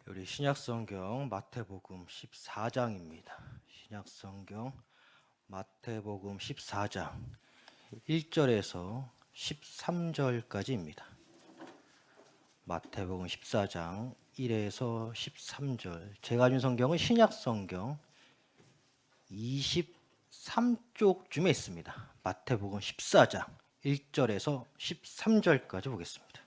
우리 신약성경 마태복음 14장입니다. 신약성경 마태복음 14장 1절에서 13절까지입니다. 마태복음 14장 1에서 13절. 제가 준 성경은 신약성경 23쪽쯤에 있습니다. 마태복음 14장 1절에서 13절까지 보겠습니다.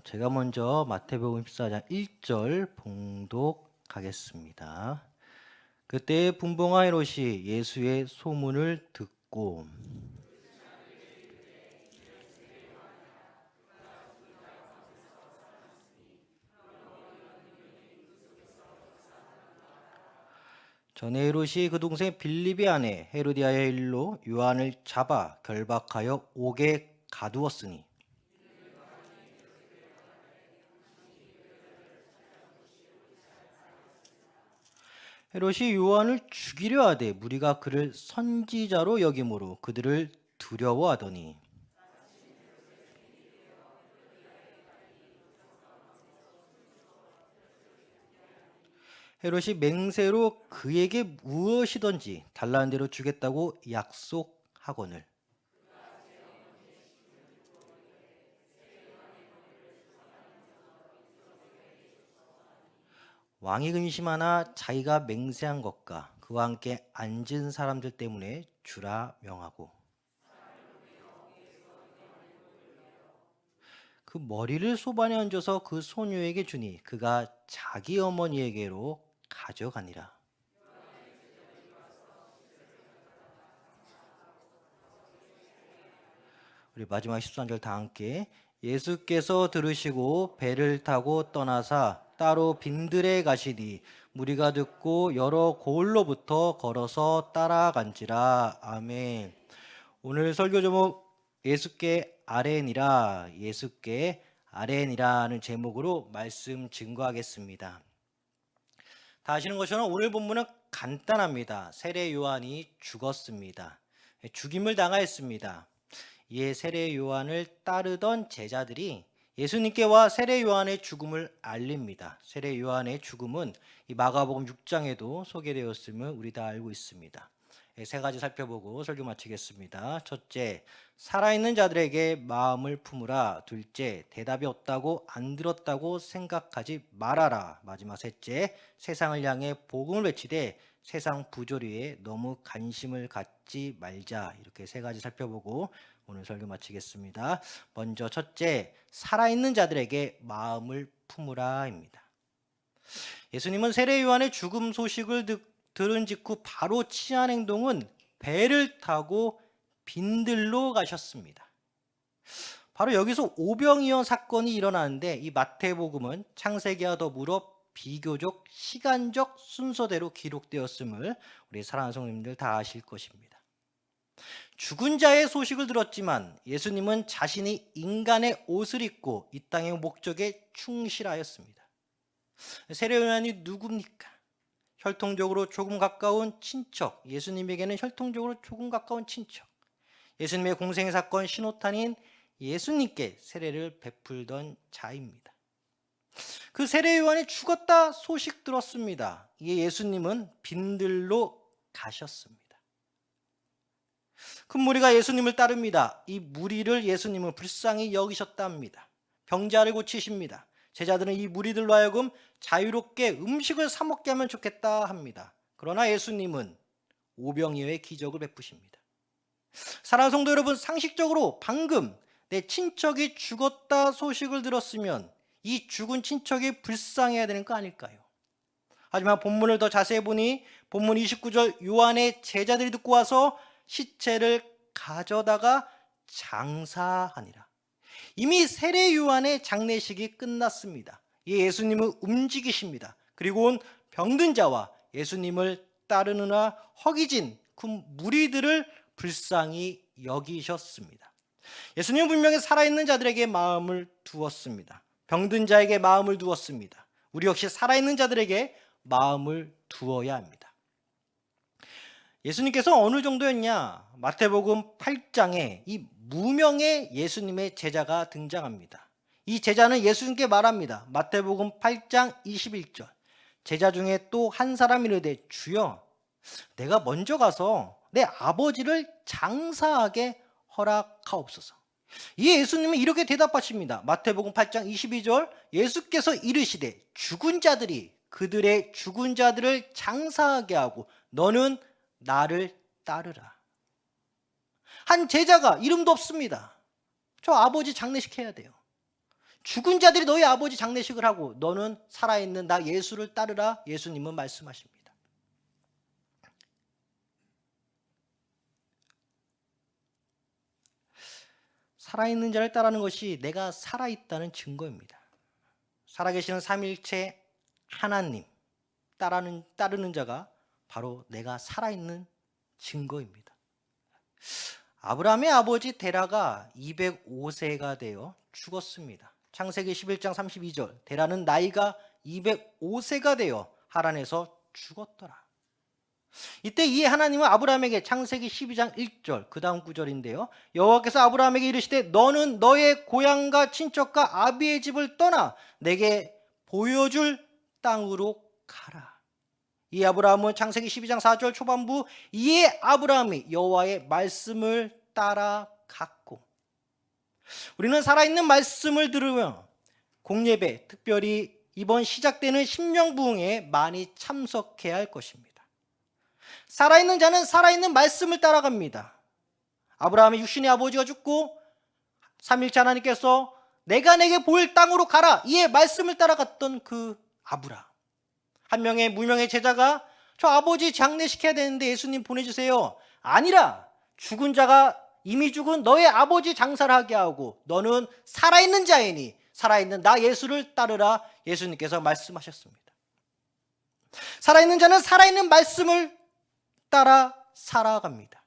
제가 먼저 마태복음 14장 1절 봉독하겠습니다. 그때 분봉아 헤롯이 예수의 소문을 듣고 전에 헤롯이 그 동생 빌립의 아내 헤로디아의 일로 요한을 잡아 결박하여 옥에 가두었으니 헤롯이 요한을 죽이려 하되 무리가 그를 선지자로 여김으로 그들을 두려워하더니 헤롯이 맹세로 그에게 무엇이든지 달라는 대로 주겠다고 약속하거늘 왕이 근심하나 자기가 맹세한 것과 그와 함께 앉은 사람들 때문에 주라 명하고 그 머리를 소반에 얹어서 그 소녀에게 주니 그가 자기 어머니에게로 가져가니라. 우리 마지막 13절 다 함께. 예수께서 들으시고 배를 타고 떠나사 따로 빈들에 가시니 무리가 듣고 여러 고을로부터 걸어서 따라간지라. 아멘. 오늘 설교 제목 예수께 아뢰니라, 예수께 아뢰니라는 제목으로 말씀 증거하겠습니다. 다 아시는 것처럼 오늘 본문은 간단합니다. 세례 요한이 죽었습니다. 죽임을 당하였습니다. 이에 세례 요한을 따르던 제자들이 예수님께와 세례 요한의 죽음을 알립니다. 세례 요한의 죽음은 이 마가복음 6장에도 소개되었음을 우리 다 알고 있습니다. 세 가지 살펴보고 설교 마치겠습니다. 첫째, 살아있는 자들에게 마음을 품으라. 둘째, 대답이 없다고 안 들었다고 생각하지 말아라. 마지막 셋째, 세상을 향해 복음을 외치되 세상 부조리에 너무 관심을 갖지 말자. 이렇게 세 가지 살펴보고 오늘 설교 마치겠습니다. 먼저 첫째, 살아있는 자들에게 마음을 품으라입니다. 예수님은 세례 요한의 죽음 소식을 들은 직후 바로 취한 행동은 배를 타고 빈들로 가셨습니다. 바로 여기서 오병이어 사건이 일어나는데 이 마태복음은 창세기와 더불어 비교적 시간적 순서대로 기록되었음을 우리 사랑하는 성도님들 다 아실 것입니다. 죽은 자의 소식을 들었지만 예수님은 자신이 인간의 옷을 입고 이 땅의 목적에 충실하였습니다. 세례 요한이 누굽니까? 혈통적으로 조금 가까운 친척, 예수님에게는 혈통적으로 조금 가까운 친척. 예수님의 공생의 사건 신호탄인 예수님께 세례를 베풀던 자입니다. 그 세례 요한이 죽었다 소식 들었습니다. 이에 예수님은 빈들로 가셨습니다. 큰 무리가 예수님을 따릅니다. 이 무리를 예수님은 불쌍히 여기셨다 합니다. 병자를 고치십니다. 제자들은 이 무리들로 하여금 자유롭게 음식을 사 먹게 하면 좋겠다 합니다. 그러나 예수님은 오병이어의 기적을 베푸십니다. 사랑하는 성도 여러분, 상식적으로 방금 내 친척이 죽었다 소식을 들었으면 이 죽은 친척이 불쌍해야 되는 거 아닐까요? 하지만 본문을 더 자세히 보니 본문 29절 요한의 제자들이 듣고 와서 시체를 가져다가 장사하니라. 이미 세례 요한의 장례식이 끝났습니다. 예수님은 움직이십니다. 그리고 온 병든 자와 예수님을 따르느라 허기진 그 무리들을 불쌍히 여기셨습니다. 예수님은 분명히 살아있는 자들에게 마음을 두었습니다. 병든 자에게 마음을 두었습니다. 우리 역시 살아있는 자들에게 마음을 두어야 합니다. 예수님께서 어느 정도였냐? 마태복음 8장에 이 무명의 예수님의 제자가 등장합니다. 이 제자는 예수님께 말합니다. 마태복음 8장 21절. 제자 중에 또 한 사람이 이르되 주여 내가 먼저 가서 내 아버지를 장사하게 허락하옵소서. 이 예수님은 이렇게 대답하십니다. 마태복음 8장 22절. 예수께서 이르시되 죽은 자들이 그들의 죽은 자들을 장사하게 하고 너는 나를 따르라. 한 제자가 이름도 없습니다. 저 아버지 장례식 해야 돼요. 죽은 자들이 너희 아버지 장례식을 하고 너는 살아있는 나 예수를 따르라. 예수님은 말씀하십니다. 살아있는 자를 따르는 것이 내가 살아있다는 증거입니다. 살아계시는 삼위일체 하나님 따르는 자가 바로 내가 살아있는 증거입니다. 아브라함의 아버지 데라가 205세가 되어 죽었습니다. 창세기 11장 32절. 데라는 나이가 205세가 되어 하란에서 죽었더라. 이때 이 하나님은 아브라함에게 창세기 12장 1절 그 다음 구절인데요. 여호와께서 아브라함에게 이르시되 너는 너의 고향과 친척과 아비의 집을 떠나 내게 보여줄 땅으로 가라. 이 아브라함은 창세기 12장 4절 초반부 이에 아브라함이 여호와의 말씀을 따라갔고, 우리는 살아있는 말씀을 들으며 공예배, 특별히 이번 시작되는 심령부흥에 많이 참석해야 할 것입니다. 살아있는 자는 살아있는 말씀을 따라갑니다. 아브라함의 육신의 아버지가 죽고 삼일째 하나님께서 내가 내게 보일 땅으로 가라, 이에 말씀을 따라갔던 그 아브라함. 한 명의 무명의 제자가 저 아버지 장례시켜야 되는데 예수님 보내주세요. 아니라 죽은 자가 이미 죽은 너의 아버지 장사를 하게 하고 너는 살아있는 자이니 살아있는 나 예수를 따르라. 예수님께서 말씀하셨습니다. 살아있는 자는 살아있는 말씀을 따라 살아갑니다.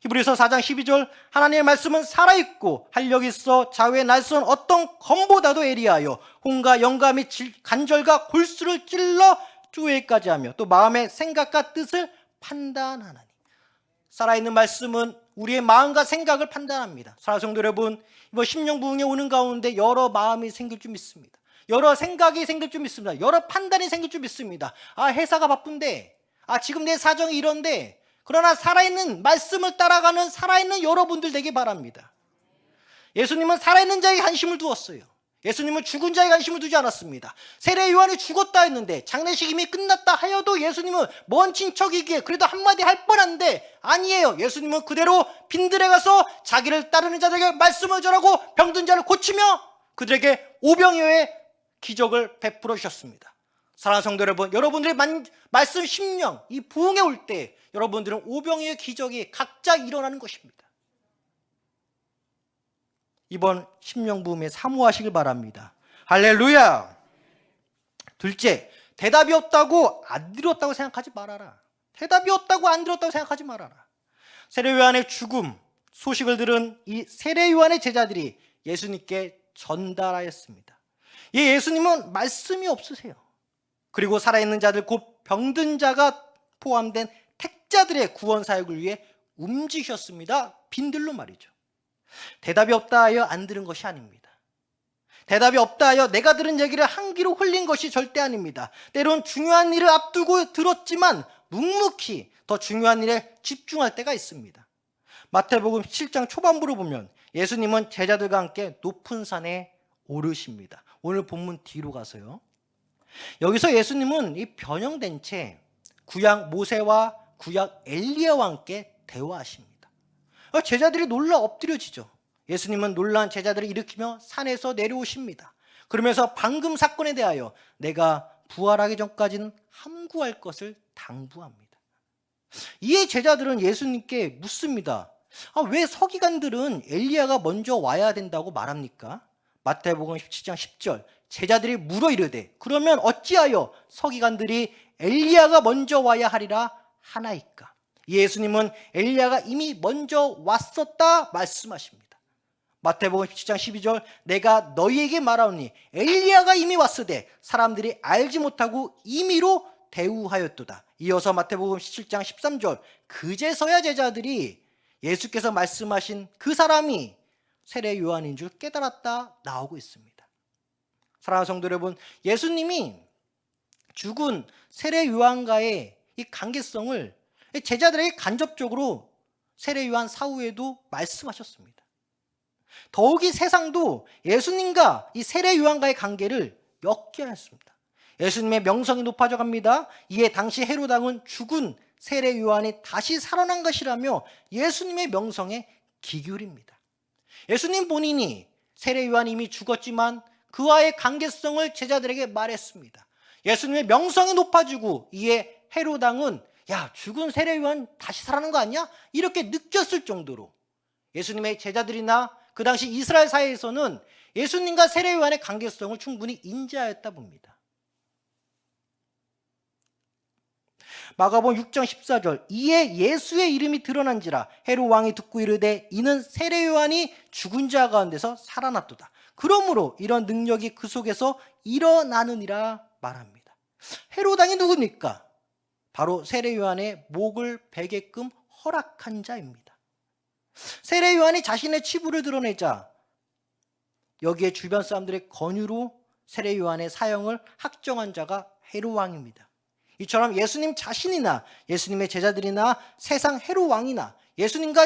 히브리서 4장 12절 하나님의 말씀은 살아있고 활력이 있어 좌우의 날선 어떤 검보다도 예리하여 혼과 영과 및 간절과 골수를 찔러 쪼개까지 하며 또 마음의 생각과 뜻을 판단하나니. 살아있는 말씀은 우리의 마음과 생각을 판단합니다. 사랑하는 성도 여러분, 이번 심령부흥에 오는 가운데 여러 마음이 생길 줄 믿습니다. 여러 생각이 생길 줄 믿습니다. 여러 판단이 생길 줄 믿습니다. 회사가 바쁜데, 지금 내 사정이 이런데, 그러나 살아있는 말씀을 따라가는 살아있는 여러분들 되기 바랍니다. 예수님은 살아있는 자에게 관심을 두었어요. 예수님은 죽은 자에게 관심을 두지 않았습니다. 세례 요한이 죽었다 했는데 장례식 이미 끝났다 하여도 예수님은 먼 친척이기에 그래도 한마디 할 뻔한데 아니에요. 예수님은 그대로 빈들에 가서 자기를 따르는 자들에게 말씀을 전하고 병든 자를 고치며 그들에게 오병이어의 기적을 베풀어 주셨습니다. 사랑하는 성도 여러분, 여러분들의 말씀 심령 이 부흥에 올 때 여러분들은 오병이어의 기적이 각자 일어나는 것입니다. 이번 심령부흥에 사모하시길 바랍니다. 할렐루야. 둘째, 대답이 없다고 안 들었다고 생각하지 말아라. 대답이 없다고 안 들었다고 생각하지 말아라. 세례 요한의 죽음 소식을 들은 이 세례 요한의 제자들이 예수님께 전달하였습니다. 예수님은 말씀이 없으세요. 그리고 살아있는 자들 곧 병든 자가 포함된 택자들의 구원 사역을 위해 움직이셨습니다. 빈들로 말이죠. 대답이 없다 하여 안 들은 것이 아닙니다. 대답이 없다 하여 내가 들은 얘기를 한 귀로 흘린 것이 절대 아닙니다. 때론 중요한 일을 앞두고 들었지만 묵묵히 더 중요한 일에 집중할 때가 있습니다. 마태복음 7장 초반부로 보면 예수님은 제자들과 함께 높은 산에 오르십니다. 오늘 본문 뒤로 가서요. 여기서 예수님은 이 변형된 채 구약 모세와 구약 엘리야와 함께 대화하십니다. 제자들이 놀라 엎드려지죠. 예수님은 놀란 제자들을 일으키며 산에서 내려오십니다. 그러면서 방금 사건에 대하여 내가 부활하기 전까지는 함구할 것을 당부합니다. 이에 제자들은 예수님께 묻습니다. 왜 서기관들은 엘리야가 먼저 와야 된다고 말합니까? 마태복음 17장 10절 제자들이 물어 이르되 그러면 어찌하여 서기관들이 엘리야가 먼저 와야 하리라 하나이까? 예수님은 엘리야가 이미 먼저 왔었다 말씀하십니다. 마태복음 17장 12절 내가 너희에게 말하오니 엘리야가 이미 왔으되 사람들이 알지 못하고 임의로 대우하였도다. 이어서 마태복음 17장 13절, 그제서야 제자들이 예수께서 말씀하신 그 사람이 세례 요한인 줄 깨달았다 나오고 있습니다. 사랑하는 성도 여러분, 예수님이 죽은 세례 요한과의 이 관계성을 제자들에게 간접적으로 세례 요한 사후에도 말씀하셨습니다. 더욱이 세상도 예수님과 이 세례 요한과의 관계를 엮게 하였습니다. 예수님의 명성이 높아져 갑니다. 이에 당시 헤롯 왕은 죽은 세례 요한이 다시 살아난 것이라며 예수님의 명성에 기울입니다. 예수님 본인이 세례 요한이 이미 죽었지만 그와의 관계성을 제자들에게 말했습니다. 예수님의 명성이 높아지고 이에 헤롯 왕은 야, 죽은 세례 요한 다시 살아난 거 아니야? 이렇게 느꼈을 정도로 예수님의 제자들이나 그 당시 이스라엘 사회에서는 예수님과 세례 요한의 관계성을 충분히 인지하였다 봅니다. 마가복음 6장 14절, 이에 예수의 이름이 드러난지라 헤롯 왕이 듣고 이르되 이는 세례 요한이 죽은 자 가운데서 살아났도다. 그러므로 이런 능력이 그 속에서 일어나느니라 말합니다. 헤롯 왕이 누굽니까? 바로 세례 요한의 목을 베게끔 허락한 자입니다. 세례 요한이 자신의 치부를 드러내자 여기에 주변 사람들의 권유로 세례 요한의 사형을 확정한 자가 헤롯 왕입니다. 이처럼 예수님 자신이나 예수님의 제자들이나 세상 헤롯 왕이나 예수님과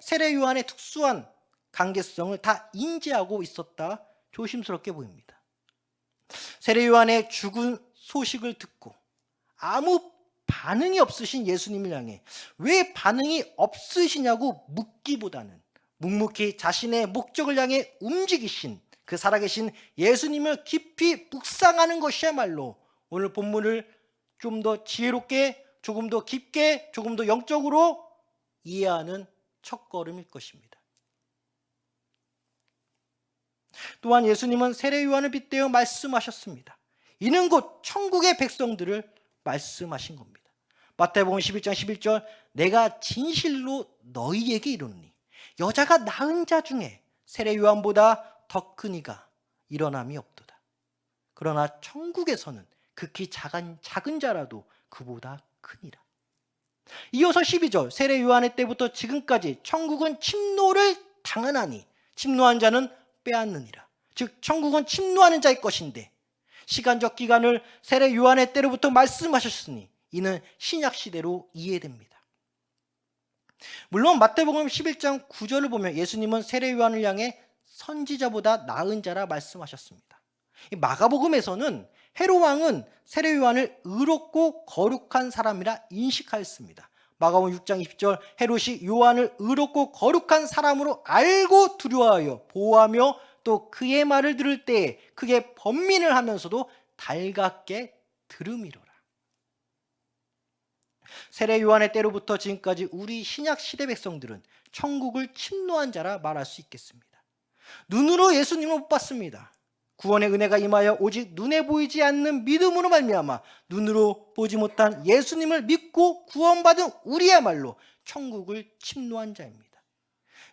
세례 요한의 특수한 관계성을 다 인지하고 있었다 조심스럽게 보입니다. 세례 요한의 죽은 소식을 듣고 아무 반응이 없으신 예수님을 향해 왜 반응이 없으시냐고 묻기보다는 묵묵히 자신의 목적을 향해 움직이신 그 살아계신 예수님을 깊이 묵상하는 것이야말로 오늘 본문을 좀 더 지혜롭게, 조금 더 깊게, 조금 더 영적으로 이해하는 첫걸음일 것입니다. 또한 예수님은 세례 요한을 빗대어 말씀하셨습니다. 이는 곧 천국의 백성들을 말씀하신 겁니다. 마태복음 11장 11절, 내가 진실로 너희에게 이르노니 여자가 낳은 자 중에 세례 요한보다 더 큰 이가 일어남이 없도다. 그러나 천국에서는 극히 작은 자라도 그보다 크니라. 이어서 12절, 세례 요한의 때부터 지금까지 천국은 침노를 당하나니 침노한 자는 빼앗느니라. 즉 천국은 침노하는 자의 것인데 시간적 기간을 세례 요한의 때로부터 말씀하셨으니 이는 신약 시대로 이해됩니다. 물론 마태복음 11장 9절을 보면 예수님은 세례 요한을 향해 선지자보다 나은 자라 말씀하셨습니다. 마가복음에서는 헤롯 왕은 세례 요한을 의롭고 거룩한 사람이라 인식하였습니다. 마가복음 6장 20절, 헤롯이 요한을 의롭고 거룩한 사람으로 알고 두려워하여 보호하며 또 그의 말을 들을 때에 크게 번민을 하면서도 달갑게 들음이로라. 세례 요한의 때로부터 지금까지 우리 신약 시대 백성들은 천국을 침노한 자라 말할 수 있겠습니다. 눈으로 예수님을 못 봤습니다. 구원의 은혜가 임하여 오직 눈에 보이지 않는 믿음으로 말미암아 눈으로 보지 못한 예수님을 믿고 구원받은 우리야말로 천국을 침노한 자입니다.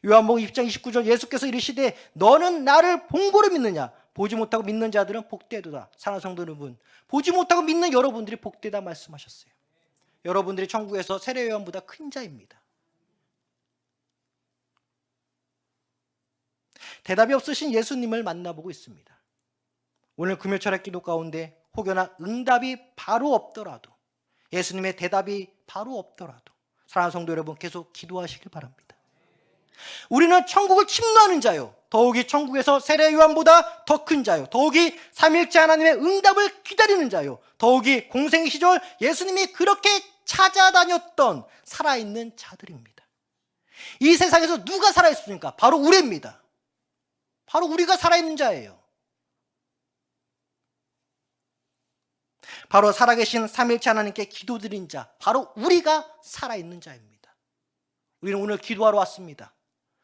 요한복음 20장 29절, 예수께서 이르시되 너는 나를 본 고로 믿느냐? 보지 못하고 믿는 자들은 복되도다. 사랑하는 성도 여러분, 보지 못하고 믿는 여러분들이 복되다 말씀하셨어요. 여러분들이 천국에서 세례 요한보다 큰 자입니다. 대답이 없으신 예수님을 만나보고 있습니다. 오늘 금요 철학 기도 가운데 혹여나 응답이 바로 없더라도, 예수님의 대답이 바로 없더라도 사랑하는 성도 여러분, 계속 기도하시길 바랍니다. 우리는 천국을 침노하는 자요, 더욱이 천국에서 세례 요한보다 더 큰 자요, 더욱이 삼위일체 하나님의 응답을 기다리는 자요, 더욱이 공생 시절 예수님이 그렇게 찾아다녔던 살아있는 자들입니다. 이 세상에서 누가 살아있습니까? 바로 우리입니다. 바로 우리가 살아있는 자예요. 바로 살아계신 삼위일체 하나님께 기도드린 자, 바로 우리가 살아있는 자입니다. 우리는 오늘 기도하러 왔습니다.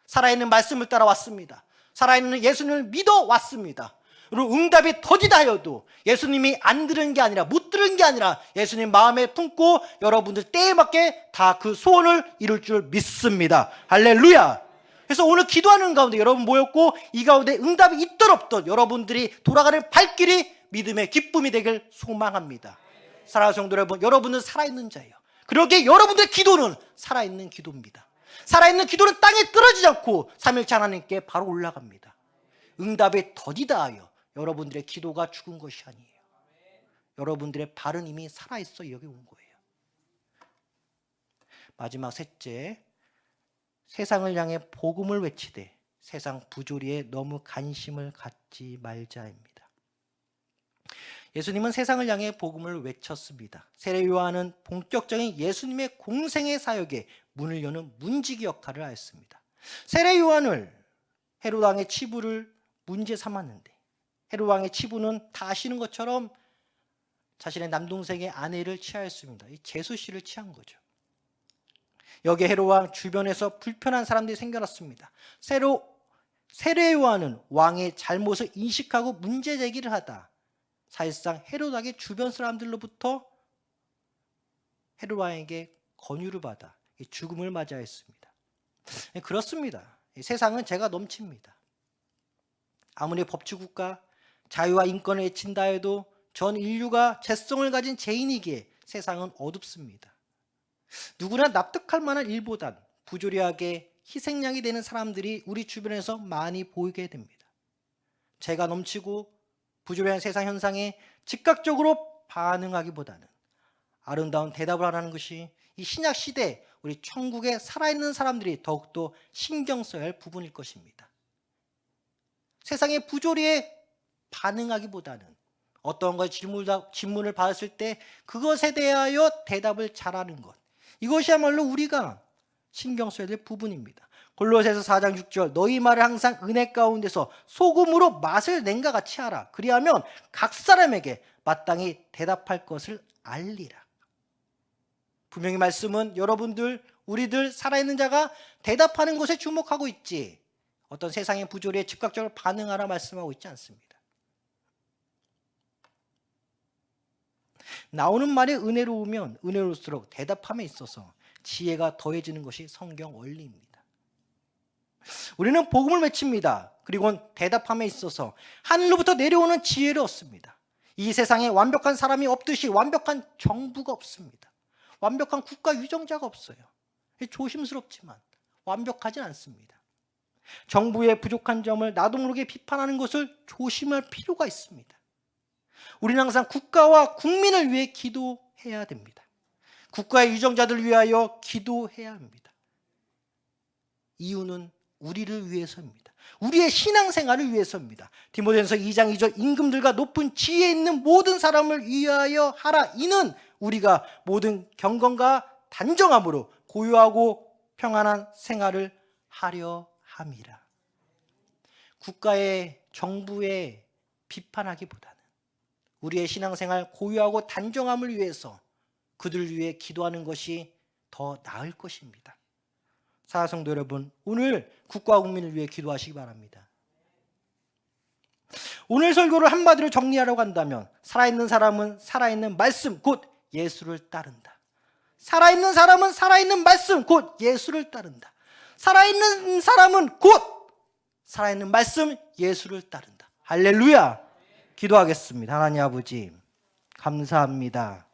살아있는 말씀을 따라 왔습니다. 살아있는 예수님을 믿어 왔습니다. 그리고 응답이 더디다 하여도 예수님이 안 들은 게 아니라, 못 들은 게 아니라 예수님 마음에 품고 여러분들 때에 맞게 다 그 소원을 이룰 줄 믿습니다. 할렐루야. 그래서 오늘 기도하는 가운데 여러분 모였고 이 가운데 응답이 있든 없든 여러분들이 돌아가는 발길이 믿음의 기쁨이 되길 소망합니다. 사랑하는 성도 여러분, 여러분은 살아있는 자예요. 그러기에 여러분들의 기도는 살아있는 기도입니다. 살아있는 기도는 땅에 떨어지지 않고 삼일째 하나님께 바로 올라갑니다. 응답에 더디다하여 여러분들의 기도가 죽은 것이 아니에요. 여러분들의 발은 이미 살아있어 여기 온 거예요. 마지막 셋째, 세상을 향해 복음을 외치되 세상 부조리에 너무 관심을 갖지 말자입니다. 예수님은 세상을 향해 복음을 외쳤습니다. 세례 요한은 본격적인 예수님의 공생의 사역에 문을 여는 문지기 역할을 하였습니다. 세례 요한을 헤롯 왕의 치부를 문제 삼았는데 헤롯 왕의 치부는 다 아시는 것처럼 자신의 남동생의 아내를 취하였습니다. 제수 씨를 취한 거죠. 여기에 헤롯 왕 주변에서 불편한 사람들이 생겨났습니다. 세례 요한은 왕의 잘못을 인식하고 문제 제기를 하다 사실상 헤롯 왕의 주변 사람들로부터 헤롯 왕에게 권유를 받아 죽음을 맞이하였습니다. 그렇습니다. 세상은 죄가 넘칩니다. 아무리 법치국가, 자유와 인권을 외친다 해도 전 인류가 죄성을 가진 죄인이기에 세상은 어둡습니다. 누구나 납득할 만한 일보단 부조리하게 희생양이 되는 사람들이 우리 주변에서 많이 보이게 됩니다. 죄가 넘치고 부조리한 세상 현상에 즉각적으로 반응하기보다는 아름다운 대답을 하라는 것이 이 신약 시대 우리 천국에 살아있는 사람들이 더욱더 신경 써야 할 부분일 것입니다. 세상의 부조리에 반응하기보다는 어떤 것 질문을 받았을 때 그것에 대하여 대답을 잘하는 것, 이것이야말로 우리가 신경 써야 될 부분입니다. 골로새서 4장 6절 너희 말을 항상 은혜 가운데서 소금으로 맛을 낸과 같이 하라. 그리하면 각 사람에게 마땅히 대답할 것을 알리라. 분명히 말씀은 여러분들, 우리들 살아있는 자가 대답하는 것에 주목하고 있지 어떤 세상의 부조리에 즉각적으로 반응하라 말씀하고 있지 않습니다. 나오는 말이 은혜로우면 은혜로울수록 대답함에 있어서 지혜가 더해지는 것이 성경 원리입니다. 우리는 복음을 외칩니다. 그리고 대답함에 있어서 하늘로부터 내려오는 지혜를 얻습니다. 이 세상에 완벽한 사람이 없듯이 완벽한 정부가 없습니다. 완벽한 국가 유정자가 없어요. 조심스럽지만 완벽하진 않습니다. 정부의 부족한 점을 나도 모르게 비판하는 것을 조심할 필요가 있습니다. 우리는 항상 국가와 국민을 위해 기도해야 됩니다. 국가의 유정자들을 위하여 기도해야 합니다. 이유는 우리를 위해서입니다. 우리의 신앙생활을 위해서입니다. 디모데전서 2장 2절 임금들과 높은 지혜 있는 모든 사람을 위하여 하라. 이는 우리가 모든 경건과 단정함으로 고요하고 평안한 생활을 하려 함이라. 국가의 정부에 비판하기보다는 우리의 신앙생활 고요하고 단정함을 위해서 그들을 위해 기도하는 것이 더 나을 것입니다. 사랑성도 여러분, 오늘 국가와 국민을 위해 기도하시기 바랍니다. 오늘 설교를 한마디로 정리하려고 한다면 살아있는 사람은 살아있는 말씀 곧 예수를 따른다. 살아있는 사람은 살아있는 말씀 곧 예수를 따른다. 살아있는 사람은 곧 살아있는 말씀 예수를 따른다. 할렐루야. 기도하겠습니다. 하나님 아버지 감사합니다.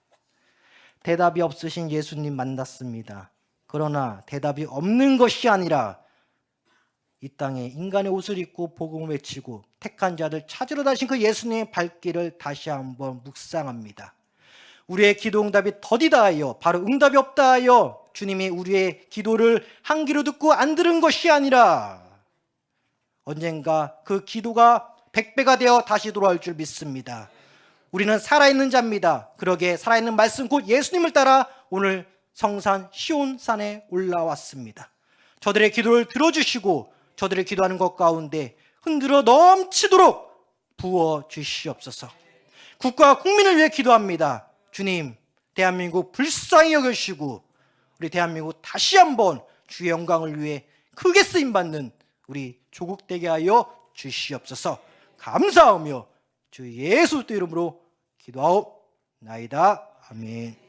대답이 없으신 예수님 만났습니다. 그러나 대답이 없는 것이 아니라 이 땅에 인간의 옷을 입고 복음을 외치고 택한 자들 찾으러 다신 그 예수님의 발길을 다시 한번 묵상합니다. 우리의 기도 응답이 더디다 하여 바로 응답이 없다 하여 주님이 우리의 기도를 한 귀로 듣고 안 들은 것이 아니라 언젠가 그 기도가 100배가 되어 다시 돌아올 줄 믿습니다. 우리는 살아있는 자입니다. 그러기에 살아있는 말씀 곧 예수님을 따라 오늘 성산 시온산에 올라왔습니다. 저들의 기도를 들어주시고 저들의 기도하는 것 가운데 흔들어 넘치도록 부어주시옵소서. 국가와 국민을 위해 기도합니다. 주님, 대한민국 불쌍히 여겨주시고 우리 대한민국 다시 한번 주의 영광을 위해 크게 쓰임받는 우리 조국 되게 하여 주시옵소서. 감사하며 주 예수 이름으로 기도하옵나이다. 아멘.